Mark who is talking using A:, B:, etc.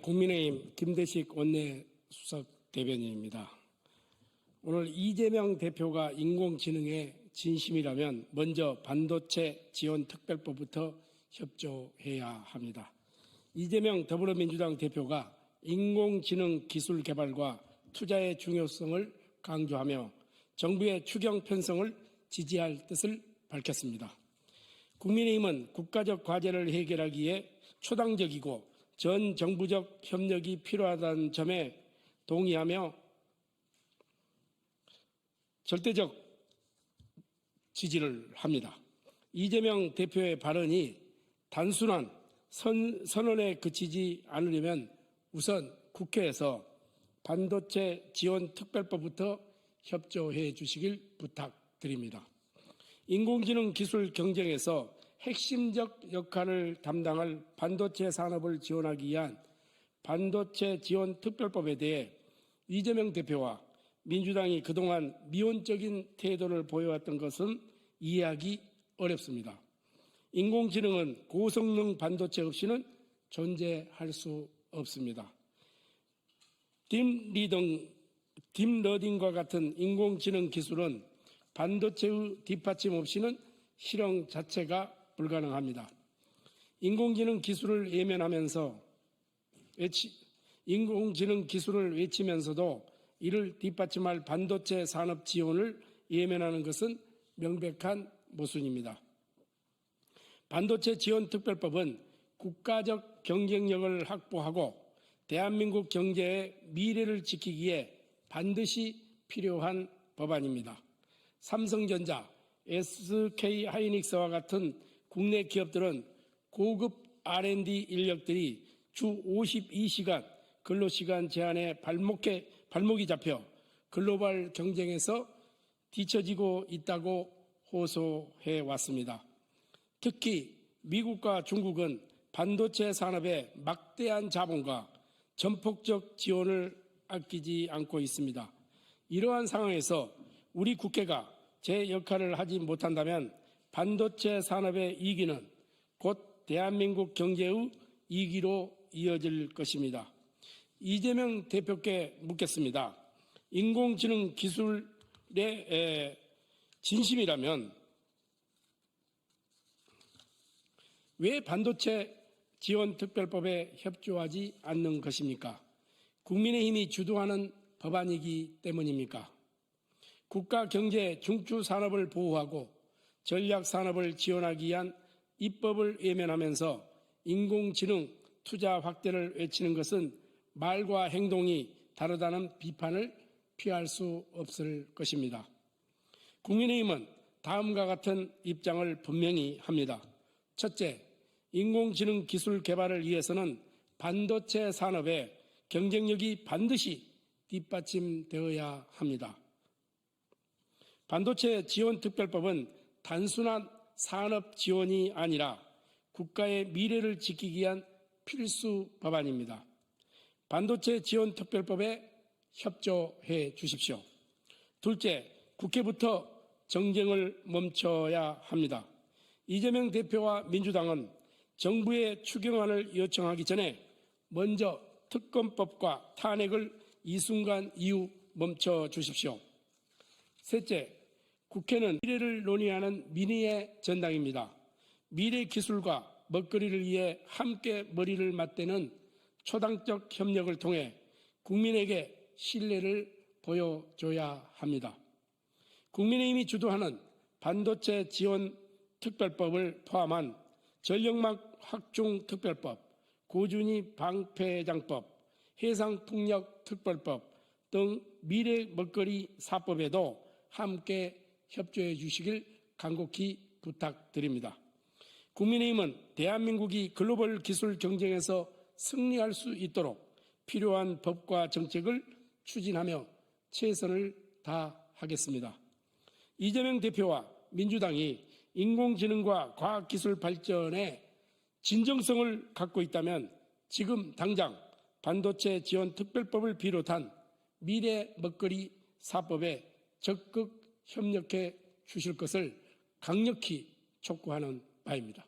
A: 국민의힘 김대식 원내수석 대변인입니다. 오늘 이재명 대표가 인공지능에 진심이라면 먼저 반도체 지원 특별법부터 협조해야 합니다. 이재명 더불어민주당 대표가 인공지능 기술 개발과 투자의 중요성을 강조하며 정부의 추경 편성을 지지할 뜻을 밝혔습니다. 국민의힘은 국가적 과제를 해결하기에 초당적이고 전 정부적 협력이 필요하다는 점에 동의하며 절대적 지지를 합니다. 이재명 대표의 발언이 단순한 선언에 그치지 않으려면 우선 국회에서 반도체 지원 특별법부터 협조해 주시길 부탁드립니다. 인공지능 기술 경쟁에서 핵심적 역할을 담당할 반도체 산업을 지원하기 위한 반도체 지원 특별법에 대해 이재명 대표와 민주당이 그동안 미온적인 태도를 보여왔던 것은 이해하기 어렵습니다. 인공지능은 고성능 반도체 없이는 존재할 수 없습니다. 딥러닝과 같은 인공지능 기술은 반도체의 뒷받침 없이는 실행 자체가 불가능합니다. 인공지능 기술을 외치면서도 이를 뒷받침할 반도체 산업 지원을 예면하는 것은 명백한 모순입니다. 반도체 지원 특별법은 국가적 경쟁력을 확보하고 대한민국 경제의 미래를 지키기에 반드시 필요한 법안입니다. 삼성전자, SK하이닉스와 같은 국내 기업들은 고급 R&D 인력들이 주 52시간 근로시간 제한에 발목이 잡혀 글로벌 경쟁에서 뒤처지고 있다고 호소해 왔습니다. 특히 미국과 중국은 반도체 산업에 막대한 자본과 전폭적 지원을 아끼지 않고 있습니다. 이러한 상황에서 우리 국회가 제 역할을 하지 못한다면 반도체 산업의 이기는 곧 대한민국 경제의 이기로 이어질 것입니다. 이재명 대표께 묻겠습니다. 인공지능 기술의 진심이라면 왜 반도체 지원 특별법에 협조하지 않는 것입니까? 국민의힘이 주도하는 법안이기 때문입니까? 국가 경제 중추 산업을 보호하고 전략 산업을 지원하기 위한 입법을 외면하면서 인공지능 투자 확대를 외치는 것은 말과 행동이 다르다는 비판을 피할 수 없을 것입니다. 국민의힘은 다음과 같은 입장을 분명히 합니다. 첫째, 인공지능 기술 개발을 위해서는 반도체 산업의 경쟁력이 반드시 뒷받침되어야 합니다. 반도체 지원 특별법은 단순한 산업 지원이 아니라 국가의 미래를 지키기 위한 필수 법안입니다. 반도체 지원 특별법에 협조해 주십시오. 둘째, 국회부터 정쟁을 멈춰야 합니다. 이재명 대표와 민주당은 정부의 추경안을 요청하기 전에 먼저 특검법과 탄핵을 이 순간 이후 멈춰 주십시오. 셋째, 국회는 미래를 논의하는 민의의 전당입니다. 미래 기술과 먹거리를 위해 함께 머리를 맞대는 초당적 협력을 통해 국민에게 신뢰를 보여줘야 합니다. 국민의힘이 주도하는 반도체 지원 특별법을 포함한 전력망 확충 특별법, 고준위 방패장법, 해상풍력 특별법 등 미래 먹거리 4법에도 함께 협조해 주시길 간곡히 부탁드립니다. 국민의힘은 대한민국이 글로벌 기술 경쟁에서 승리할 수 있도록 필요한 법과 정책을 추진하며 최선을 다하겠습니다. 이재명 대표와 민주당이 인공지능과 과학기술 발전에 진정성을 갖고 있다면 지금 당장 반도체 지원 특별법을 비롯한 미래 먹거리 4법에 적극 협력해 주실 것을 강력히 촉구하는 바입니다.